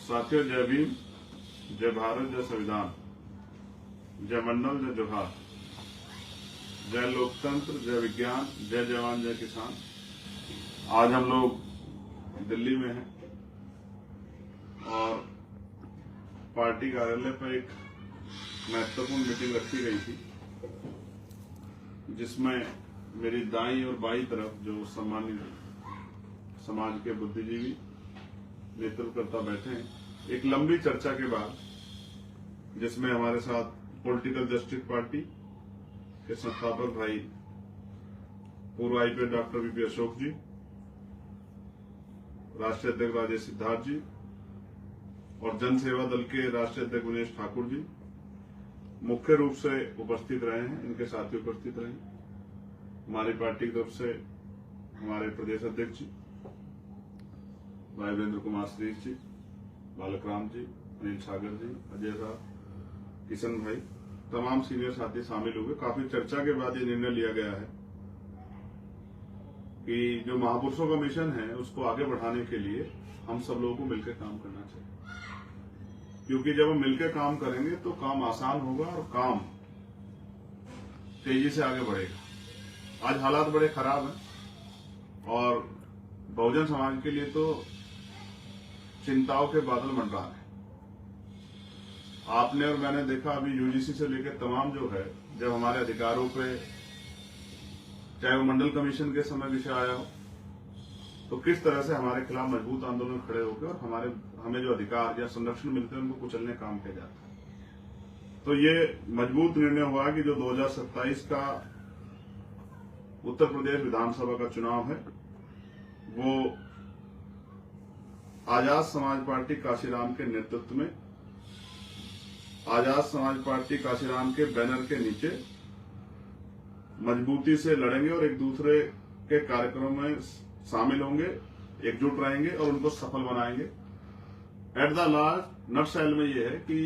साथियों, जय भीम, जय भारत, जय संविधान, जय मंडल, जय जोहार, जय लोकतंत्र, जय विज्ञान, जय जवान, जय किसान। आज हम लोग दिल्ली में हैं और पार्टी कार्यालय पर एक महत्वपूर्ण मीटिंग रखी गई थी, जिसमें मेरी दाईं और बाईं तरफ जो सम्मानित समाज के बुद्धिजीवी नेतृत्वकर्ता बैठे हैं। एक लंबी चर्चा के बाद, जिसमें हमारे साथ पॉलिटिकल जस्टिस पार्टी के संस्थापक भाई पूर्व आईपीएस डॉक्टर वीपी अशोक जी, राष्ट्रीय अध्यक्ष राजेश सिद्धार्थ जी और जन सेवा दल के राष्ट्रीय अध्यक्ष विनेश ठाकुर जी मुख्य रूप से उपस्थित रहे हैं। इनके साथी उपस्थित रहे। हमारी पार्टी की तरफ से हमारे प्रदेश अध्यक्ष जी भाई वीरेंद्र कुमार श्रीष जी, बालक राम जी, अनिल सागर जी, अजय साहब, किशन भाई, तमाम सीनियर साथी शामिल हुए। काफी चर्चा के बाद ये निर्णय लिया गया है कि जो महापुरुषों का मिशन है उसको आगे बढ़ाने के लिए हम सब लोगों को मिलकर काम करना चाहिए, क्योंकि जब हम मिलकर काम करेंगे तो काम आसान होगा और काम तेजी से आगे बढ़ेगा। आज हालात बड़े खराब हैं और बहुजन समाज के लिए तो चिंताओं के बादल मंडरा रहे हैं। आपने और मैंने देखा अभी यूजीसी से लेकर तमाम जो है, जब हमारे अधिकारों पे चाहे वो मंडल कमीशन के समय विषय आया हो, तो किस तरह से हमारे खिलाफ मजबूत आंदोलन खड़े होकर और हमें जो अधिकार या संरक्षण मिलते हैं उनको कुचलने काम किया जाता है। तो ये मजबूत निर्णय हुआ कि जो 2027 का उत्तर प्रदेश विधानसभा का चुनाव है वो आजाद समाज पार्टी काशीराम के नेतृत्व में, आजाद समाज पार्टी काशीराम के बैनर के नीचे मजबूती से लड़ेंगे और एक दूसरे के कार्यक्रमों में शामिल होंगे, एकजुट रहेंगे और उनको सफल बनाएंगे। एट द लास्ट नटशेल में यह है कि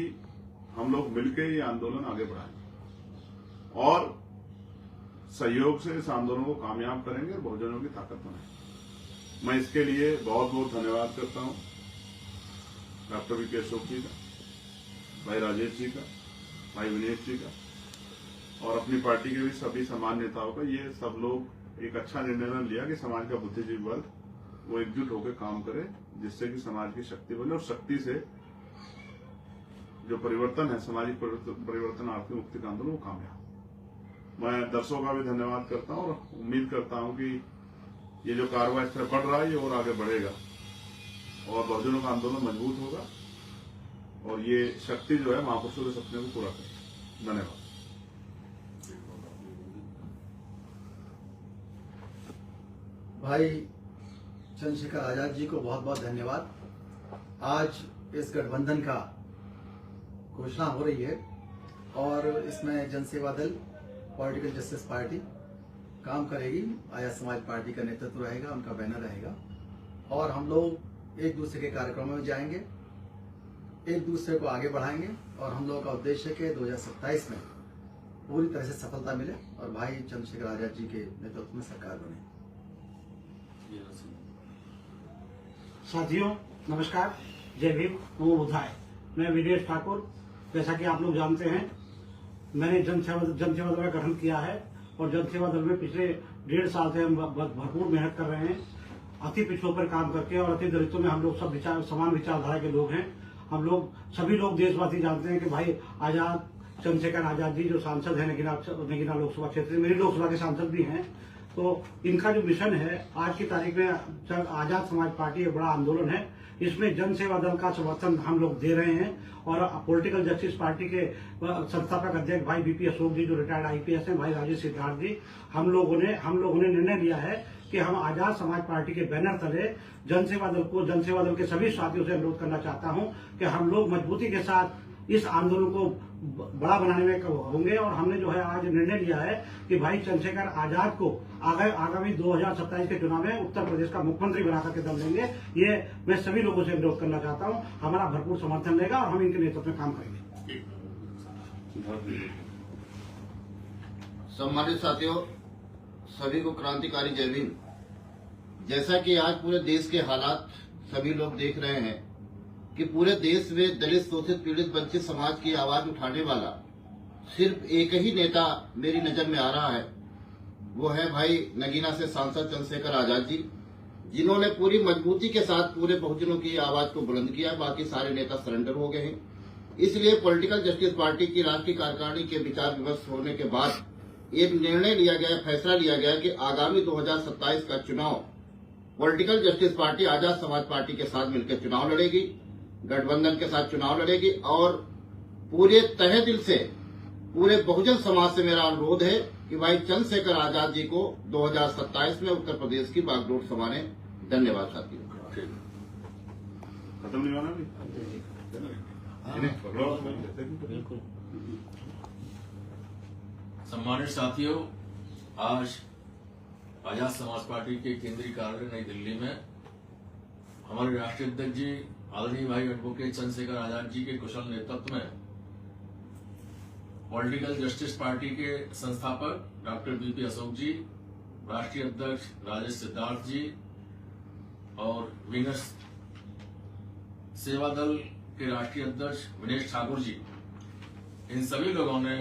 हम लोग मिलकर ये आंदोलन आगे बढ़ाएंगे और सहयोग से इस आंदोलन को कामयाब करेंगे और बहुजनों की ताकत बनाएंगे। मैं इसके लिए बहुत बहुत धन्यवाद करता हूं डॉक्टर वीपी अशोक जी का, भाई राजेश जी का, भाई विनेश जी का और अपनी पार्टी के भी सभी समान नेताओं का। ये सब लोग एक अच्छा निर्णय लिया कि समाज का बुद्धिजीवी वर्ग वो एकजुट होकर काम करे, जिससे कि समाज की शक्ति बने और शक्ति से जो परिवर्तन है, सामाजिक परिवर्तन, आर्थिक मुक्ति का आंदोलन वो कामयाब। मैं दर्शकों का भी धन्यवाद करता हूं और उम्मीद करता हूं कि ये जो कार्रवाई इस तरह बढ़ रहा है ये और आगे बढ़ेगा और बहुजनों का आंदोलन मजबूत होगा और ये शक्ति जो है महापुरुषों के सपने को पूरा करेगी। धन्यवाद। भाई चंद्रशेखर आजाद जी को बहुत बहुत धन्यवाद। आज इस गठबंधन का घोषणा हो रही है और इसमें जनसेवा दल, पॉलिटिकल जस्टिस पार्टी काम करेगी। आजाद समाज पार्टी का नेतृत्व रहेगा, उनका बैनर रहेगा और हम लोग एक दूसरे के कार्यक्रमों में जाएंगे, एक दूसरे को आगे बढ़ाएंगे और हम लोगों का उद्देश्य है कि 2027 में पूरी तरह से सफलता मिले और भाई चंद्रशेखर आजाद जी के नेतृत्व में सरकार बने। साथियों नमस्कार, जय भीम, नमो बुद्धाय। मैं विनेश ठाकुर। जैसा कि आप लोग जानते हैं, मैंने जनसेवा दल का गठन किया है और जनसेवा दल में पिछले 1.5 साल से हम भरपूर मेहनत कर रहे हैं, अति पिछड़ों पर काम करके और अति दलितों में हम लोग सब समान विचारधारा के लोग हैं। हम लोग सभी लोग देशवासी जानते हैं कि भाई आजाद चंद्रशेखर आजाद जी जो सांसद हैं नगीना लोकसभा क्षेत्र, मेरी लोकसभा के सांसद भी हैं, तो इनका जो मिशन है आज की तारीख में आजाद समाज पार्टी एक बड़ा आंदोलन है। इसमें जन सेवा दल का समर्थन हम लोग दे रहे हैं और पॉलिटिकल जस्टिस पार्टी के संस्थापक अध्यक्ष भाई वीपी अशोक जी जो रिटायर्ड आईपीएस हैं, भाई राजेश सिद्धार्थ जी, हम लोगों ने निर्णय लिया है कि हम आजाद समाज पार्टी के बैनर तले जनसेवा दल के सभी साथियों से अनुरोध करना चाहता हूं कि हम लोग मजबूती के साथ इस आंदोलन को बड़ा बनाने में होंगे और हमने जो है आज निर्णय लिया है कि भाई चंद्रशेखर आजाद को आगामी 2027 के चुनाव में उत्तर प्रदेश का मुख्यमंत्री बना करके दम लेंगे। ये मैं सभी लोगों से अनुरोध करना चाहता हूं। हमारा भरपूर समर्थन रहेगा और हम इनके नेतृत्व में काम करेंगे। सम्मानित साथियों, सभी को क्रांतिकारी जय भीम। जैसा कि आज पूरे देश के हालात सभी लोग देख रहे हैं कि पूरे देश में दलित, शोषित, पीड़ित, वंचित समाज की आवाज उठाने वाला सिर्फ एक ही नेता मेरी नजर में आ रहा है। वो है भाई नगीना से सांसद चंद्रशेखर आजाद जी, जिन्होंने पूरी मजबूती के साथ पूरे बहुजनों की आवाज को बुलंद किया। बाकी सारे नेता सरेंडर हो गए हैं। इसलिए पॉलिटिकल जस्टिस पार्टी की राष्ट्रीय कार्यकारिणी के विचार विमर्श होने के बाद एक निर्णय लिया गया, फैसला लिया गया कि आगामी 2027 का चुनाव political justice party Azad Samaj party के साथ मिलकर चुनाव लड़ेगी, गठबंधन के साथ चुनाव लड़ेगी। और पूरे तहे दिल से पूरे बहुजन समाज से मेरा अनुरोध है कि भाई चंद्रशेखर आजाद जी को 2027 में उत्तर प्रदेश की बागडोर संभाले। धन्यवाद साथियों। खत्म नहीं होना भी बिल्कुल। सम्मानित साथियों, आज आजाद समाज पार्टी के केंद्रीय कार्यालय नई दिल्ली में हमारे राष्ट्रीय अध्यक्ष जी आदरणीय भाई एडवोकेट चंद्रशेखर आजाद जी के कुशल नेतृत्व में पॉलिटिकल जस्टिस पार्टी के संस्थापक डॉक्टर बीपी अशोक जी, राष्ट्रीय अध्यक्ष राजेश सिद्धार्थ जी और विंगस सेवा दल के राष्ट्रीय अध्यक्ष विनेश ठाकुर जी, इन सभी लोगों ने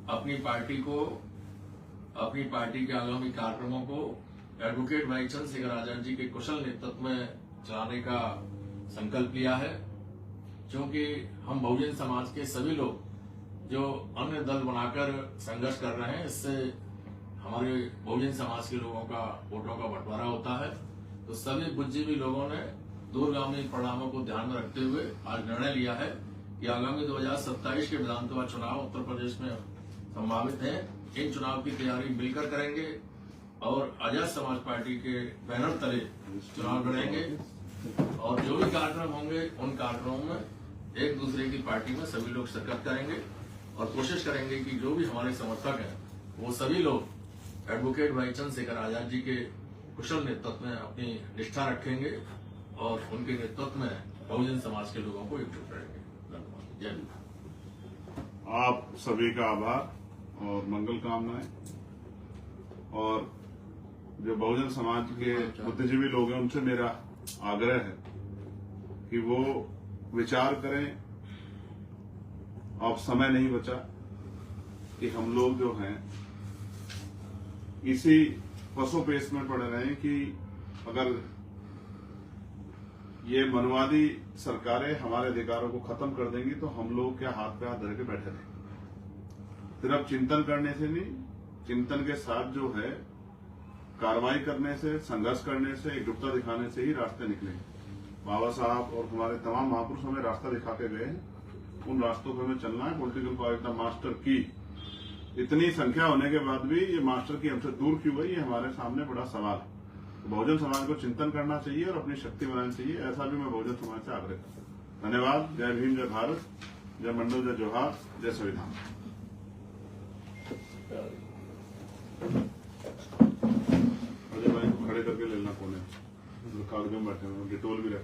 अपनी पार्टी के आगामी कार्यक्रमों को एडवोकेट भाई चंद्रशेखर आजाद जी के कुशल नेतृत्व में चलाने का संकल्प लिया है। क्योंकि हम बहुजन समाज के सभी लोग जो अन्य दल बनाकर संघर्ष कर रहे हैं, इससे हमारे बहुजन समाज के लोगों का वोटों का बंटवारा होता है। तो सभी बुद्धिजीवी लोगों ने दूरगामी परिणामों को ध्यान में रखते हुए आज निर्णय लिया है कि आगामी 2027 के विधानसभा चुनाव उत्तर प्रदेश में संभावित हैं। इन चुनाव की तैयारी मिलकर करेंगे और आजाद समाज पार्टी के बैनर तले चुनाव लड़ेंगे। और जो भी कार्यक्रम होंगे उन कार्यक्रमों में एक दूसरे की पार्टी में सभी लोग शिरकत करेंगे और कोशिश करेंगे कि जो भी हमारे समर्थक हैं वो सभी लोग एडवोकेट भाई चंद्रशेखर आजाद जी के कुशल नेतृत्व में अपनी निष्ठा रखेंगे और उनके नेतृत्व में बहुजन समाज के लोगों को एकजुट करेंगे। धन्यवाद। जय हिंद। आप सभी का आभार और मंगल कामनाएं। और जो बहुजन समाज के बुद्धिजीवी लोग हैं उनसे मेरा आग्रह है कि वो विचार करें। अब समय नहीं बचा कि हम लोग जो हैं इसी पसोपेश में पड़ रहे हैं कि अगर ये मनवादी सरकारें हमारे अधिकारों को खत्म कर देंगी तो हम लोग क्या हाथ पे हाथ धर के बैठे रहेंगे। सिर्फ चिंतन करने से नहीं, चिंतन के साथ जो है कार्रवाई करने से, संघर्ष करने से, एकजुटता दिखाने से ही रास्ते निकलेंगे। बाबा साहब और हमारे तमाम महापुरुष हमें रास्ता दिखा के गए हैं, उन रास्तों पर हमें चलना है। पॉलिटिकल पार्टी मास्टर की इतनी संख्या होने के बाद भी ये मास्टर की हमसे दूर क्यों गई, ये हमारे सामने बड़ा सवाल है। तो बहुजन समाज को चिंतन करना चाहिए और अपनी शक्ति बनानी चाहिए, ऐसा भी मैं बहुजन समाज से आग्रह करता हूँ। धन्यवाद। जय भीम, जय भारत, जय मंडल, जय जोहार, जय संविधान। अजय भाई को खड़े करके लेना कोने, कागजों में बैठे हुए, डिटोल भी रखे।